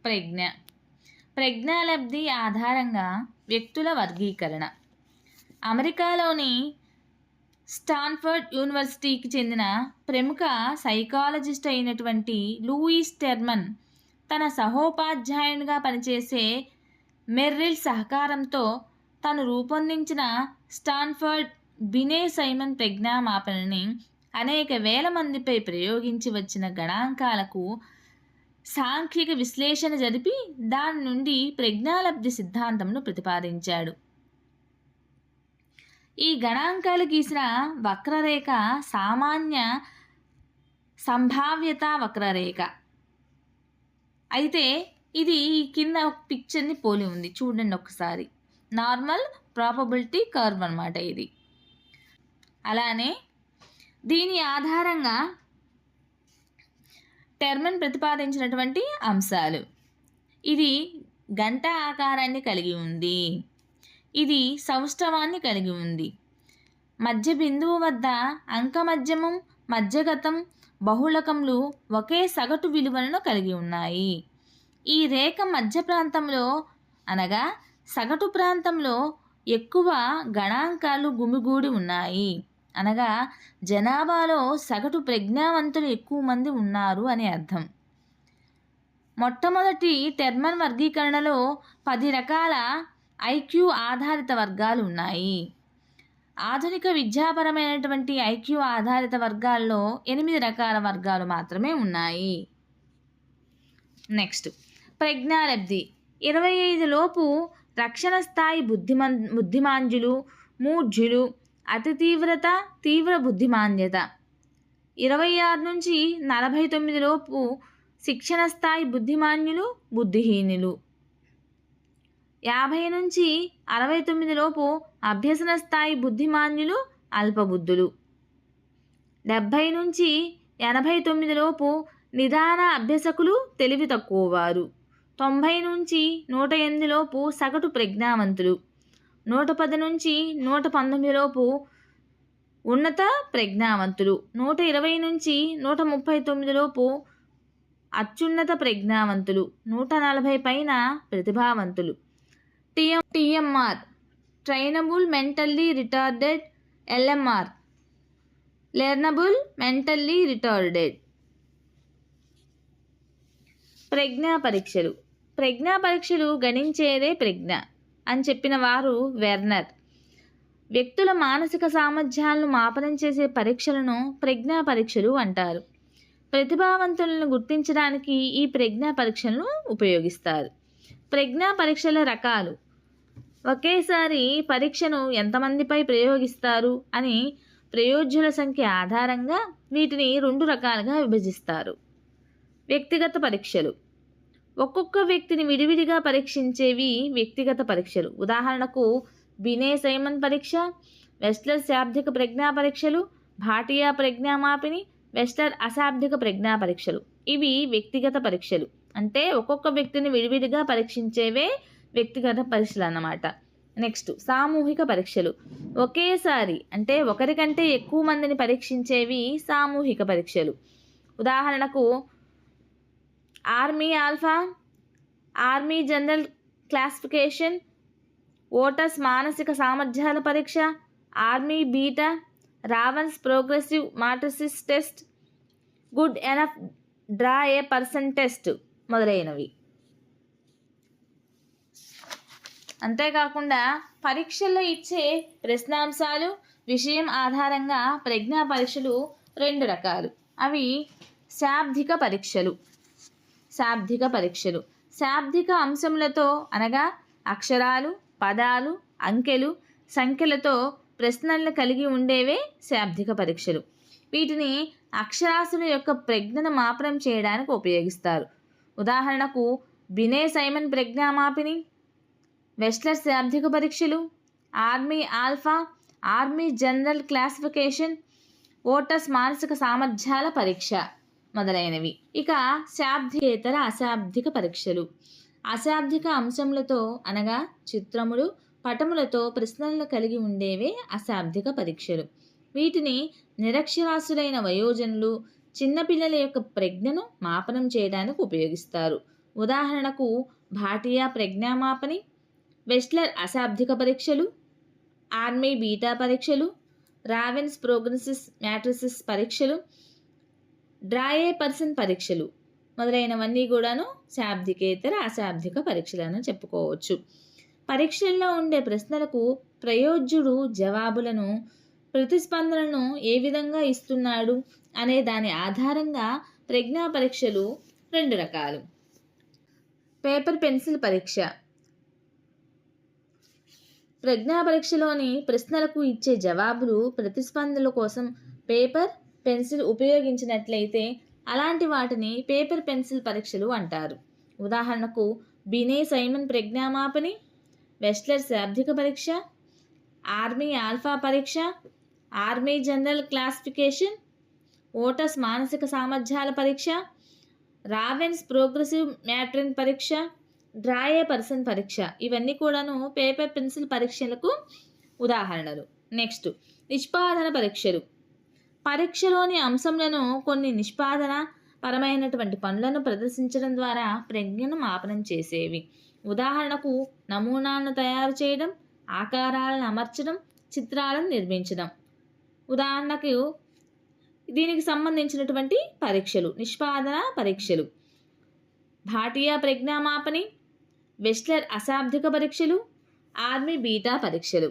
ప్రజ్ఞ. ప్రజ్ఞాలబ్ధి ఆధారంగా వ్యక్తుల వర్గీకరణ. అమెరికాలోని స్టాన్ఫర్డ్ యూనివర్సిటీకి చెందిన ప్రముఖ సైకాలజిస్ట్ అయినటువంటి లూయిస్ టెర్మన్ తన సహోపాధ్యాయునిగా పనిచేసే మెర్రిల్ సహకారంతో తను రూపొందించిన స్టాన్ఫర్డ్ బినే సైమన్ ప్రజ్ఞామాపనని అనేక వేల మందిపై ప్రయోగించి వచ్చిన గణాంకాలకు సాంఖ్యిక విశ్లేషణ జరిపి దాని నుండి ప్రజ్ఞాలబ్ధి సిద్ధాంతంను ప్రతిపాదించాడు. ఈ గణాంకాలు గీసిన వక్రరేఖ సామాన్య సంభావ్యత వక్రరేఖ అయితే ఇది కింద ఒక పిక్చర్ని పోలి ఉంది, చూడండి ఒకసారి. నార్మల్ ప్రాబబిలిటీ కర్వ్ అన్నమాట ఇది. అలానే దీని ఆధారంగా టెర్మన్ ప్రతిపాదించినటువంటి అంశాలు: ఇది గంట ఆకారాన్ని కలిగి ఉంది, ఇది సౌష్ఠవాన్ని కలిగి ఉంది, మధ్య బిందువు వద్ద అంకమధ్యమం మధ్యగతం బహుళకములు ఒకే సగటు విలువలను కలిగి ఉన్నాయి. ఈ రేఖ మధ్య ప్రాంతంలో అనగా సగటు ప్రాంతంలో ఎక్కువ గణాంకాలు గుమిగూడి ఉన్నాయి, అనగా జనాభాలో సగటు ప్రజ్ఞావంతులు ఎక్కువ మంది ఉన్నారు అని అర్థం. మొట్టమొదటి టెర్మన్ వర్గీకరణలో 10 రకాల ఐక్యూ ఆధారిత వర్గాలు ఉన్నాయి. ఆధునిక విద్యాపరమైనటువంటి ఐక్యూ ఆధారిత వర్గాల్లో 8 రకాల వర్గాలు మాత్రమే ఉన్నాయి. నెక్స్ట్, ప్రజ్ఞాలబ్ధి. 25 లోపు రక్షణ స్థాయి బుద్ధిమాంద్యులు, మూఢ్యులు, అతి తీవ్రత తీవ్ర బుద్ధిమాంద్యత. 26 నుంచి 49 లోపు శిక్షణ స్థాయి బుద్ధిమాన్యులు, బుద్ధిహీనులు. 50 నుంచి 69 లోపు అభ్యసన స్థాయి బుద్ధిమాన్యులు, అల్పబుద్ధులు. 70 నుంచి 89 లోపు నిదాన అభ్యసకులు, తెలివి తక్కువవారు. 90 నుంచి 108 లోపు సగటు ప్రజ్ఞావంతులు. 110 నుంచి 119 లోపు ఉన్నత ప్రజ్ఞావంతులు. 120 నుంచి 139 లోపు అత్యున్నత ప్రజ్ఞావంతులు. 140 పైన ప్రతిభావంతులు. TMR trainable mentally retarded, LMR learnable mentally retarded. ప్రజ్ఞా పరీక్షలు. ప్రజ్ఞా పరీక్షలు గణించేదే ప్రజ్ఞ అని చెప్పిన వారు వెర్నర్. వ్యక్తుల మానసిక సామర్థ్యాలను మాపనం చేసే పరీక్షలను ప్రజ్ఞా పరీక్షలు అంటారు. ప్రతిభావంతులను గుర్తించడానికి ఈ ప్రజ్ఞా పరీక్షలను ఉపయోగిస్తారు. ప్రజ్ఞా పరీక్షల రకాలు: ఒకేసారి పరీక్షను ఎంతమందిపై ప్రయోగిస్తారు అని ప్రయోజ్యుల సంఖ్య ఆధారంగా వీటిని 2 రకాలుగా విభజిస్తారు. వ్యక్తిగత పరీక్షలు. ఒక్కొక్క వ్యక్తిని విడివిడిగా పరీక్షించేవి వ్యక్తిగత పరీక్షలు. ఉదాహరణకు బినే సైమన్ పరీక్ష, వెస్లర్ శాబ్దిక ప్రజ్ఞా పరీక్షలు, భాటియా ప్రజ్ఞామాపిని, వెస్లర్ అశాబ్దిక ప్రజ్ఞా పరీక్షలు. ఇవి వ్యక్తిగత పరీక్షలు, అంటే ఒక్కొక్క వ్యక్తిని విడివిడిగా పరీక్షించేవే వ్యక్తిగత పరీక్షలు అన్నమాట. నెక్స్ట్, సామూహిక పరీక్షలు. ఒకేసారి అంటే ఒకరికంటే ఎక్కువ మందిని పరీక్షించేవి సామూహిక పరీక్షలు. ఉదాహరణకు army alpha, army general classification, Otis మానసిక సామర్థ్యాల పరీక్ష, army beta, Raven's progressive matrices test, Goodenough draw a person test మొదలైనవి. అంతేకాకుండా పరీక్షల్లో ఇచ్చే ప్రశ్నాంశాలు విషయం ఆధారంగా ప్రజ్ఞా పరీక్షలు 2 రకాలు. అవి శాబ్దిక పరీక్షలు. శాబ్దిక అంశములతో అనగా అక్షరాలు, పదాలు, అంకెలు, సంఖ్యలతో ప్రశ్నలను కలిగి ఉండేవే శాబ్దిక పరీక్షలు. వీటిని అక్షరాస్యుల యొక్క ప్రజ్ఞను మాపనం చేయడానికి ఉపయోగిస్తారు. ఉదాహరణకు బినే సైమన్ ప్రజ్ఞామాపిని, వెస్లర్ శాబ్దిక పరీక్షలు, army alpha, army general classification, Otis మానసిక సామర్థ్యాల పరీక్ష మొదలైనవి. ఇక శాబ్దికేతర అశాబ్దిక పరీక్షలు. అశాబ్దిక అంశములతో అనగా చిత్రములు, పటములతో ప్రశ్నలను కలిగి ఉండేవే అశాబ్దిక పరీక్షలు. వీటిని నిరక్షరాస్యులైన వయోజనులు, చిన్నపిల్లల యొక్క ప్రజ్ఞను మాపనం చేయడానికి ఉపయోగిస్తారు. ఉదాహరణకు భాటియా ప్రజ్ఞామాపని, వెస్ట్లర్ అశాబ్దిక పరీక్షలు, ఆర్మీ బీటా పరీక్షలు, రావెన్స్ ప్రోగ్నోసిస్ మ్యాట్రిసిస్ పరీక్షలు, డ్రాయే పర్సన్ పరీక్షలు మొదలైనవన్నీ కూడాను శాబ్దికేతర అశాబ్దిక పరీక్షలను చెప్పుకోవచ్చు. పరీక్షల్లో ఉండే ప్రశ్నలకు ప్రయోజ్యుడు జవాబులను ప్రతిస్పందనను ఏ విధంగా ఇస్తున్నాడు అనే దాని ఆధారంగా ప్రజ్ఞా పరీక్షలు 2 రకాలు. పేపర్ పెన్సిల్ పరీక్ష. ప్రజ్ఞా పరీక్షలోని ప్రశ్నలకు ఇచ్చే జవాబులు ప్రతిస్పందనల కోసం పేపర్ పెన్సిల్ ఉపయోగించినట్లయితే అలాంటి వాటిని పేపర్ పెన్సిల్ పరీక్షలు అంటారు. ఉదాహరణకు బినే సైమన్ ప్రజ్ఞామాపని, వెస్ట్లర్ శాబ్దిక పరీక్ష, ఆర్మీ ఆల్ఫా పరీక్ష, ఆర్మీ జనరల్ క్లాసిఫికేషన్, ఓటస్ మానసిక సామర్థ్యాల పరీక్ష, రావెన్స్ ప్రోగ్రెసివ్ మ్యాట్రిన్ పరీక్ష, డ్రాయే పర్సన్ పరీక్ష ఇవన్నీ కూడాను పేపర్ పెన్సిల్ పరీక్షలకు ఉదాహరణలు. నెక్స్ట్ నిష్పాదన పరీక్షలు. పరీక్షలోని అంశంలను కొన్ని నిష్పాదన పరమైనటువంటి పనులను ప్రదర్శించడం ద్వారా ప్రజ్ఞను మాపనం చేసేవి. ఉదాహరణకు నమూనాలను తయారు చేయడం, ఆకారాలను అమర్చడం, చిత్రాలను నిర్మించడం. ఉదాహరణకు దీనికి సంబంధించినటువంటి పరీక్షలు నిష్పాదన పరీక్షలు భాటియా ప్రజ్ఞామాపని, వెస్ట్లర్ అశాబ్దిక పరీక్షలు, ఆర్మీ బీటా పరీక్షలు.